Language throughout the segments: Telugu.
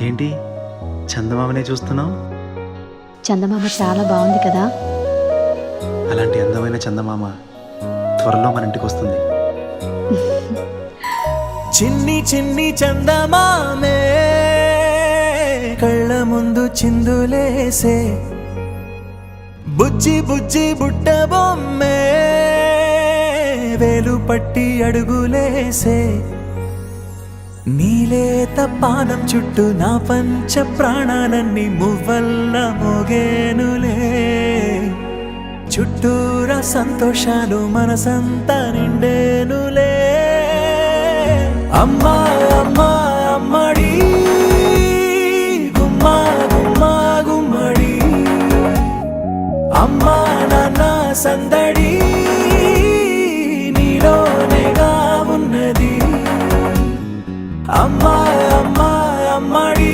ఏంటి చందమామనే చూస్తున్నావు? చందమామ చాలా బాగుంది కదా. అలాంటి అందమైన చందమామ త్వరలో మన ఇంటికి వస్తుంది. చిన్ని చిన్ని చందమామే కళ్ళ ముందు చిందులేసే, బుజ్జి బుజ్జి బుట్ట బొమ్మే వేలు పట్టి అడుగులేసే, నీలేత పానం చుట్టూ నా పంచ ప్రాణాలన్నీ మువ్వల్ల మోగేనులే, చుట్టూరా సంతోషాలు మనసంతా నిండేనులే. అమ్మా అమ్మా అమ్మడి గుమ్మా గుమ్మా గుమ్మడి, అమ్మా నాన్న సందడి నీలోనేగా ఉన్నది. అమ్మా అమ్మా అమ్మడి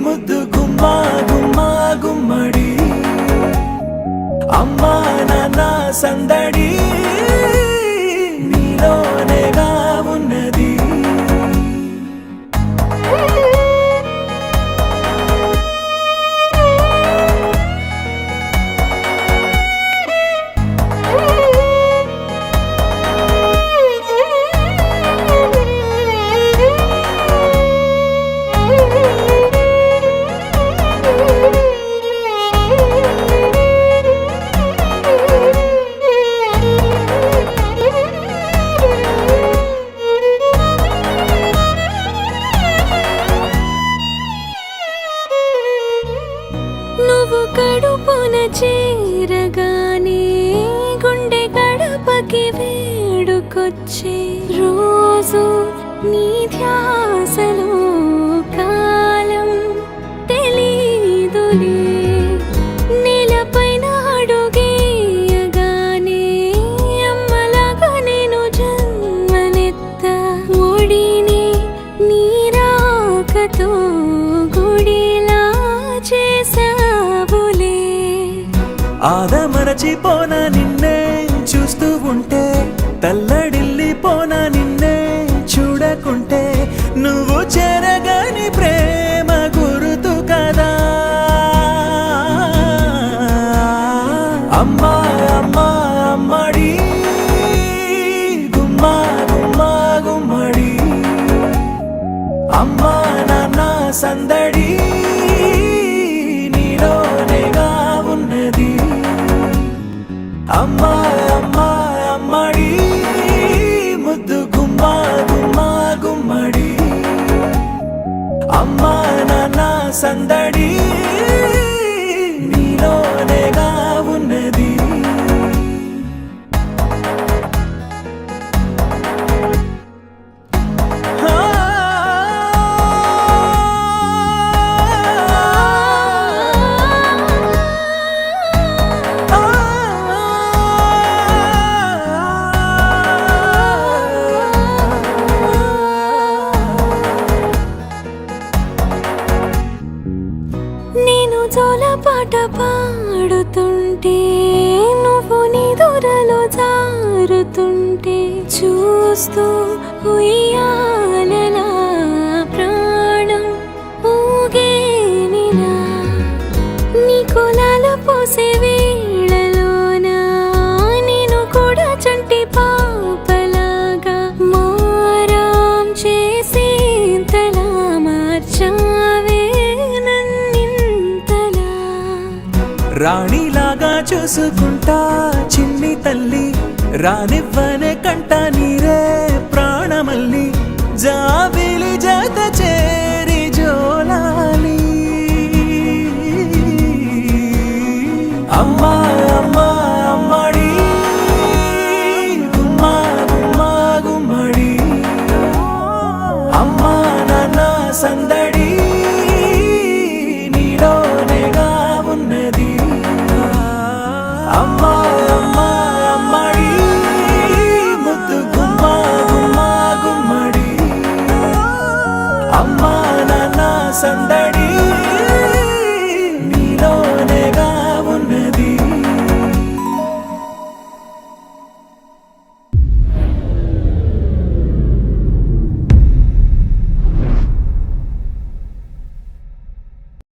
ముద్దు గుమ్మా గుమ్మా గుమ్మడి, అమ్మా నాన్న సందడి నీలోనేగా ఉన్నది. నువ్వు కడుపున చేరగానే గుండె గడపకి వేడుకొచ్చే, రోజు నీ ధ్యాసలో కాలం తెలీదులే. నేలపైన అడుగేయగానే అమ్మలాగా నేను జన్మనెత్త, ఒడిని నీ రాకతో గుడిలా చేసావులే. ఆదమరచిపోనా నిన్నే చూస్తూ ఉంటే, తల్లడిల్లిపోనా నిన్నే చూడకుంటే, నువ్వు చెరగని ప్రేమ గురుతు కదా. అమ్మా అమ్మా అమ్మడి గుమ్మా గుమ్మా గుమ్మడి, అమ్మా నాన్న సందడి నీలోనేగా ఉన్నది. అమ్మా అమ్మా అమ్మడి ముద్దు గుమ్మా గుమ్మా గుమ్మడి, అమ్మా నాన్న సందడి నీలోనేగా ఉన్నది. నేను జోలపాట పాడుతుంటే, నువ్వు నీ దూరలో జారుతుంటే, చూస్తూ ఉయ్యాలలా ప్రాణం ఊగేనిలా. నీ కులాల పోసే వేళలోనా నేను కూడా చంటి పాపలాగా మారాం చేసేంతలా మార్చావే. రాణిలాగా చూసుకుంటా చిన్ని తల్లి, రానివ్వనే కంట నీరే ప్రాణమల్లి, జాబిలి జత చే